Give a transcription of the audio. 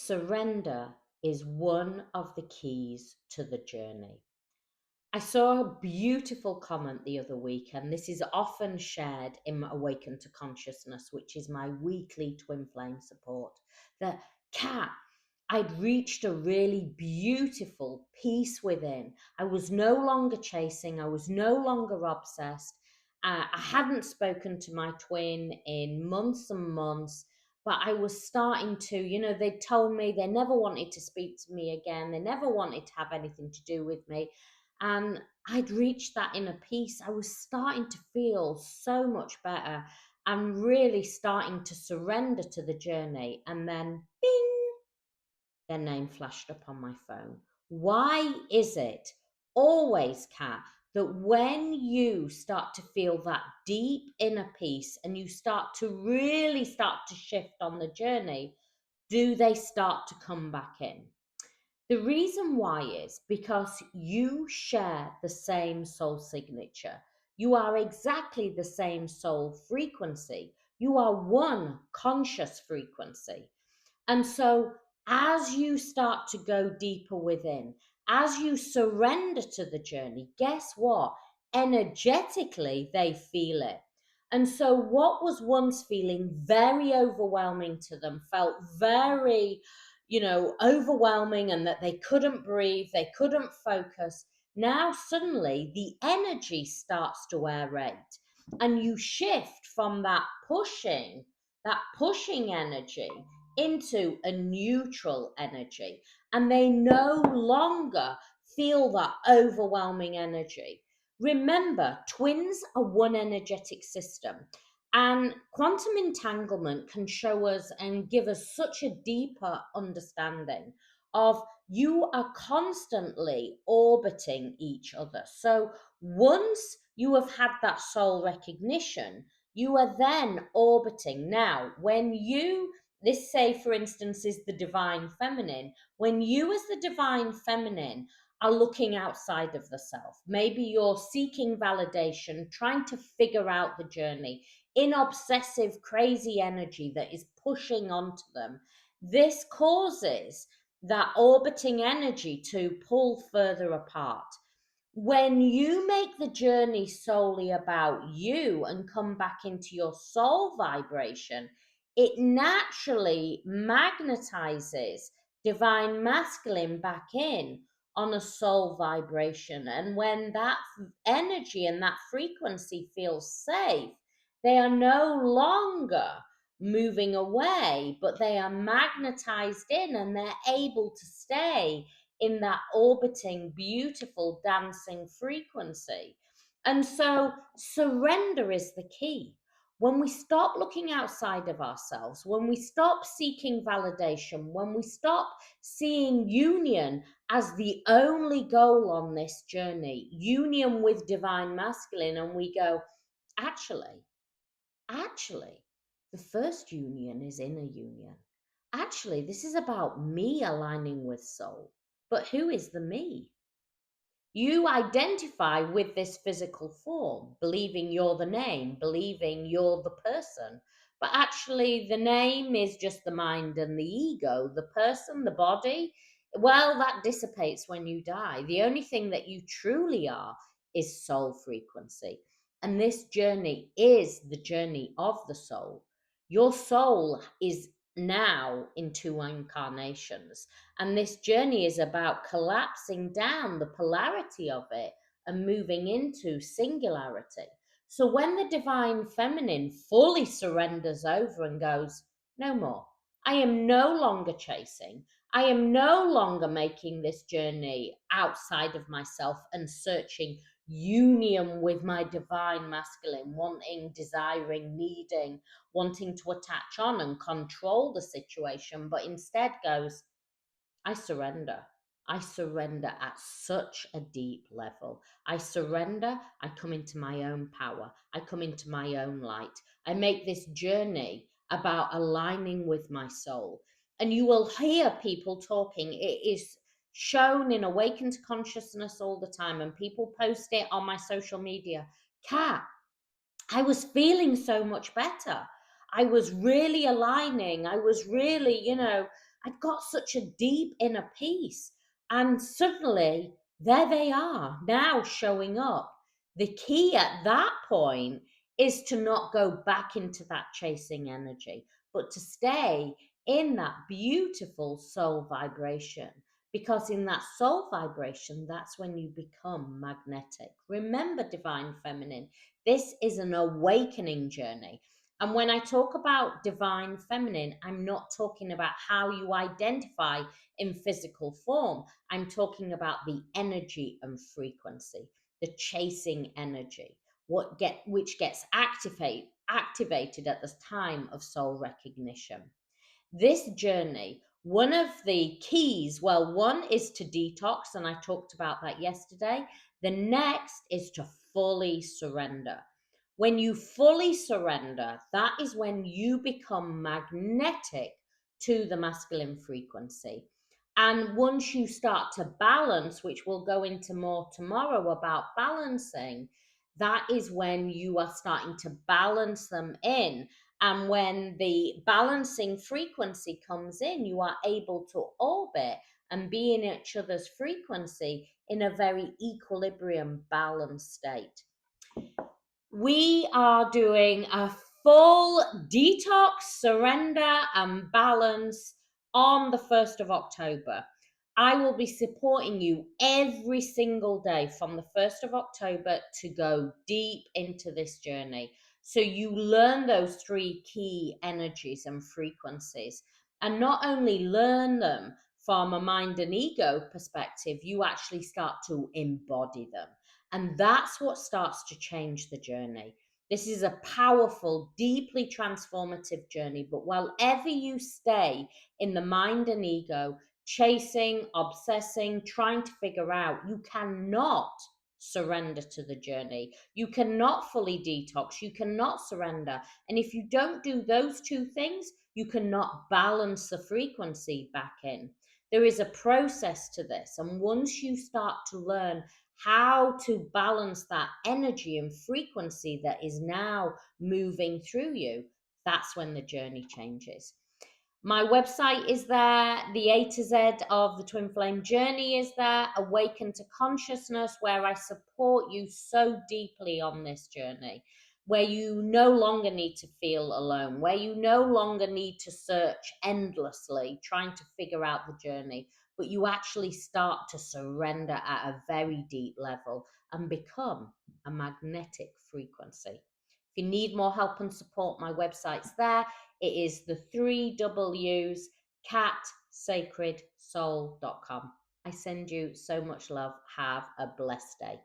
Surrender is one of the keys to the journey. I saw a beautiful comment the other week, and this is often shared in Awaken to Consciousness, which is my weekly twin flame support. That Cat, I'd reached a really beautiful peace within. I was no longer chasing, I was no longer obsessed. I hadn't spoken to my twin in months and months, but I was starting to, they told me they never wanted to speak to me again, they never wanted to have anything to do with me. And I'd reached that inner peace. I was starting to feel so much better and really starting to surrender to the journey. And then, bing, their name flashed up on my phone. Why is it always, Kat, that when you start to feel that deep inner peace and you start to really start to shift on the journey, do they start to come back in? The reason why is because you share the same soul signature. You are exactly the same soul frequency. You are one conscious frequency. And so, as you start to go deeper within, as you surrender to the journey, guess what? Energetically, they feel it. And so, what was once feeling very overwhelming to them felt very, overwhelming, and that they couldn't breathe, they couldn't focus. Now, suddenly, the energy starts to aerate, and you shift from that pushing energy into a neutral energy, and they no longer feel that overwhelming energy. Remember, twins are one energetic system, and quantum entanglement can show us and give us such a deeper understanding of you are constantly orbiting each other. So once you have had that soul recognition, you are then orbiting. Now, when you, this say for instance is the divine feminine, when you as the divine feminine are looking outside of the self, maybe you're seeking validation, trying to figure out the journey in obsessive crazy energy that is pushing onto them, this causes that orbiting energy to pull further apart. When you make the journey solely about you and come back into your soul vibration, it naturally magnetizes divine masculine back in on a soul vibration. And when that energy and that frequency feels safe, they are no longer moving away, but they are magnetized in, and they're able to stay in that orbiting, beautiful, dancing frequency. And so surrender is the key. When we stop looking outside of ourselves, when we stop seeking validation, when we stop seeing union as the only goal on this journey, union with divine masculine, and we go, actually, the first union is inner union. Actually, this is about me aligning with soul. But who is the me? You identify with this physical form, believing you're the name, believing you're the person. But actually, the name is just the mind and the ego. The person, the body, well, that dissipates when you die. The only thing that you truly are is soul frequency. And this journey is the journey of the soul. Your soul is now in two incarnations. And this journey is about collapsing down the polarity of it and moving into singularity. So when the divine feminine fully surrenders over and goes, no more, I am no longer chasing, I am no longer making this journey outside of myself and searching union with my divine masculine, wanting, desiring, needing, wanting to attach on and control the situation, but instead goes, I surrender. I surrender at such a deep level. I surrender. I come into my own power. I come into my own light. I make this journey about aligning with my soul. And you will hear people talking. It is shown in Awakened Consciousness all the time, and people post it on my social media. Kat, I was feeling so much better. I was really aligning. I was really, I'd got such a deep inner peace. And suddenly, there they are now showing up. The key at that point is to not go back into that chasing energy, but to stay in that beautiful soul vibration. Because in that soul vibration, that's when you become magnetic. Remember, Divine Feminine, this is an awakening journey. And when I talk about Divine Feminine, I'm not talking about how you identify in physical form. I'm talking about the energy and frequency, the chasing energy, which gets activated at the time of soul recognition. This journey, one of the keys, well, one is to detox, and I talked about that yesterday. The next is to fully surrender. When you fully surrender, that is when you become magnetic to the masculine frequency. And once you start to balance, which we'll go into more tomorrow about balancing, that is when you are starting to balance them in. And when the balancing frequency comes in, you are able to orbit and be in each other's frequency in a very equilibrium, balanced state. We are doing a full detox, surrender, and balance on the 1st of October. I will be supporting you every single day from the 1st of October to go deep into this journey. So you learn those three key energies and frequencies, and not only learn them from a mind and ego perspective, you actually start to embody them. And that's what starts to change the journey. This is a powerful, deeply transformative journey. But wherever you stay in the mind and ego, chasing, obsessing, trying to figure out, you cannot surrender to the journey. You cannot fully detox. You cannot surrender. And if you don't do those two things, you cannot balance the frequency back in. There is a process to this. And once you start to learn how to balance that energy and frequency that is now moving through you, that's when the journey changes. My website is there. The A to Z of the Twin Flame journey is there. Awaken to Consciousness, where I support you so deeply on this journey, where you no longer need to feel alone, where you no longer need to search endlessly trying to figure out the journey, but you actually start to surrender at a very deep level and become a magnetic frequency. If you need more help and support, my website's there. It is the 3Ws, catsacredsoul.com. I send you so much love. Have a blessed day.